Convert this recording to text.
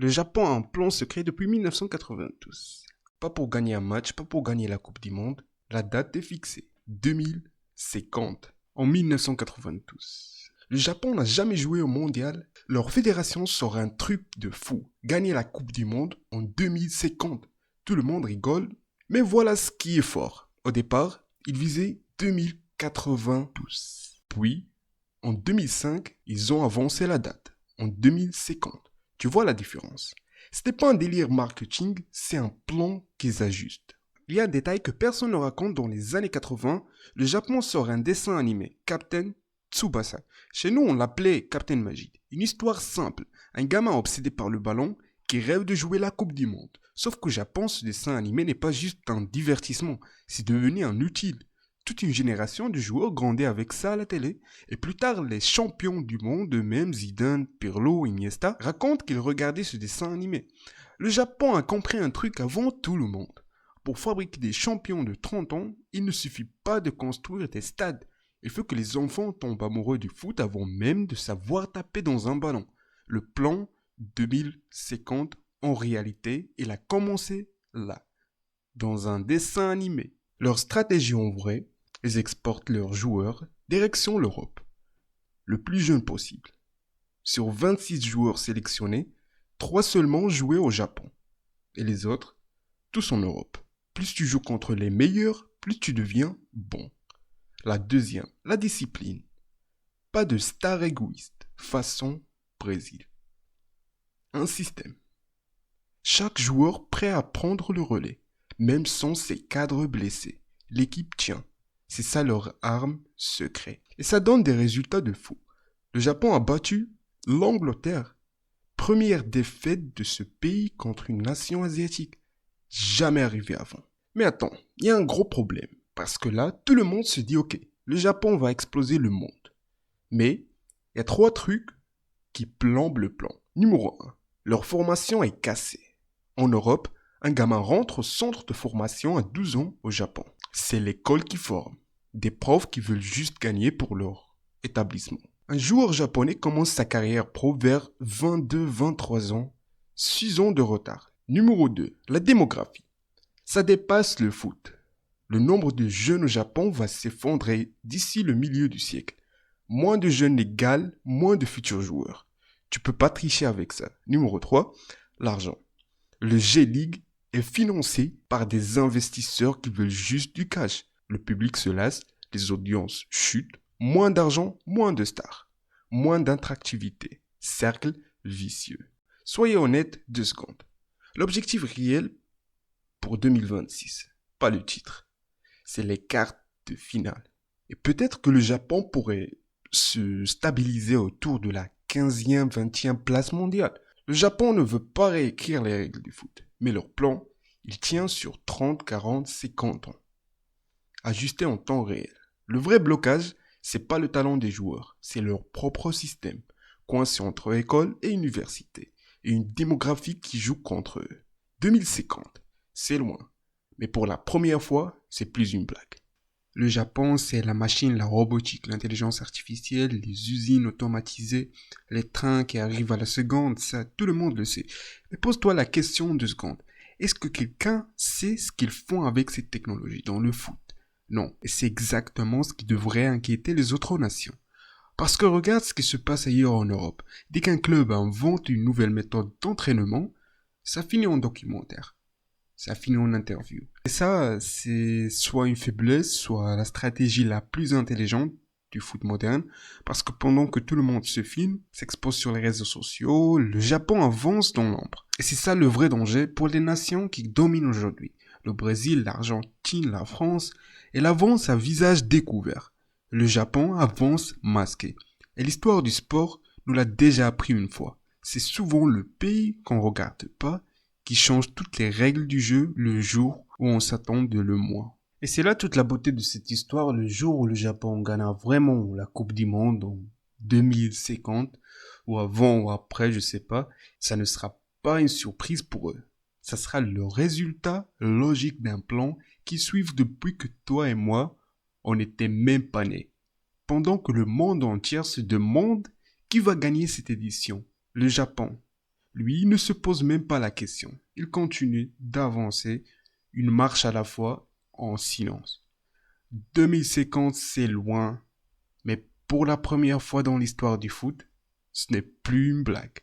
Le Japon a un plan secret depuis 1992. Pas pour gagner un match, pas pour gagner la Coupe du Monde. La date est fixée. 2050. En 1992. Le Japon n'a jamais joué au mondial. Leur fédération sort un truc de fou. Gagner la Coupe du Monde en 2050. Tout le monde rigole. Mais voilà ce qui est fort. Au départ, ils visaient 2092. Puis, en 2005, ils ont avancé la date. En 2050. Tu vois la différence. C'était pas un délire marketing, c'est un plan qu'ils ajustent. Il y a un détail que personne ne raconte. Dans les années 80, le Japon sort un dessin animé, Captain Tsubasa. Chez nous, on l'appelait Captain Majid. Une histoire simple. Un gamin obsédé par le ballon qui rêve de jouer la Coupe du Monde. Sauf qu'au Japon, ce dessin animé n'est pas juste un divertissement, c'est devenu un utile. Toute une génération de joueurs grandit avec ça à la télé. Et plus tard, les champions du monde, eux-mêmes, Zidane, Pirlo, Iniesta, racontent qu'ils regardaient ce dessin animé. Le Japon a compris un truc avant tout le monde. Pour fabriquer des champions de 30 ans, il ne suffit pas de construire des stades. Il faut que les enfants tombent amoureux du foot avant même de savoir taper dans un ballon. Le plan 2050, en réalité, il a commencé là, dans un dessin animé. Leur stratégie en vrai, ils exportent leurs joueurs direction l'Europe, le plus jeune possible. Sur 26 joueurs sélectionnés, 3 seulement jouaient au Japon. Et les autres, tous en Europe. Plus tu joues contre les meilleurs, plus tu deviens bon. La deuxième, la discipline. Pas de star égoïste, façon Brésil. Un système. Chaque joueur prêt à prendre le relais, même sans ses cadres blessés. L'équipe tient. C'est ça leur arme secrète. Et ça donne des résultats de fou. Le Japon a battu l'Angleterre. Première défaite de ce pays contre une nation asiatique. Jamais arrivé avant. Mais attends, il y a un gros problème. Parce que là, tout le monde se dit ok, le Japon va exploser le monde. Mais, il y a 3 trucs qui plombent le plan. Numéro 1, leur formation est cassée. En Europe, un gamin rentre au centre de formation à 12 ans au Japon. C'est l'école qui forme. Des profs qui veulent juste gagner pour leur établissement. Un joueur japonais commence sa carrière pro vers 22-23 ans, 6 ans de retard. Numéro 2, la démographie. Ça dépasse le foot. Le nombre de jeunes au Japon va s'effondrer d'ici le milieu du siècle. Moins de jeunes égale moins de futurs joueurs. Tu peux pas tricher avec ça. Numéro 3, l'argent. Le G-League est financé par des investisseurs qui veulent juste du cash. Le public se lasse, les audiences chutent, moins d'argent, moins de stars, moins d'attractivité. Cercle vicieux. Soyez honnête 2 secondes. L'objectif réel pour 2026, pas le titre, c'est les quarts de finale. Et peut-être que le Japon pourrait se stabiliser autour de la 15e, 20e place mondiale. Le Japon ne veut pas réécrire les règles du foot, mais leur plan, il tient sur 30, 40, 50 ans. Ajusté en temps réel. Le vrai blocage, c'est pas le talent des joueurs, c'est leur propre système, coincé entre école et université, et une démographie qui joue contre eux. 2050, c'est loin, mais pour la première fois, c'est plus une blague. Le Japon, c'est la machine, la robotique, l'intelligence artificielle, les usines automatisées, les trains qui arrivent à la seconde, ça, tout le monde le sait. Mais pose-toi la question 2 secondes. Est-ce que quelqu'un sait ce qu'ils font avec ces technologies dans le foot? Non, et c'est exactement ce qui devrait inquiéter les autres nations. Parce que regarde ce qui se passe ailleurs en Europe. Dès qu'un club invente une nouvelle méthode d'entraînement, ça finit en documentaire. Ça finit en interview. Et ça, c'est soit une faiblesse, soit la stratégie la plus intelligente du foot moderne, parce que pendant que tout le monde se filme, s'expose sur les réseaux sociaux, le Japon avance dans l'ombre. Et c'est ça le vrai danger pour les nations qui dominent aujourd'hui. Le Brésil, l'Argentine, la France, elle avance à visage découvert. Le Japon avance masqué. Et l'histoire du sport nous l'a déjà appris une fois. C'est souvent le pays qu'on regarde pas qui change toutes les règles du jeu le jour où on s'attend de le moins. Et c'est là toute la beauté de cette histoire, le jour où le Japon gagnera vraiment la Coupe du Monde en 2050, ou avant ou après, je sais pas, ça ne sera pas une surprise pour eux. Ça sera le résultat logique d'un plan qui suivent depuis que toi et moi, on n'était même pas nés. Pendant que le monde entier se demande qui va gagner cette édition. Le Japon. Lui, il ne se pose même pas la question. Il continue d'avancer une marche à la fois en silence. 2050, c'est loin, mais pour la première fois dans l'histoire du foot, ce n'est plus une blague.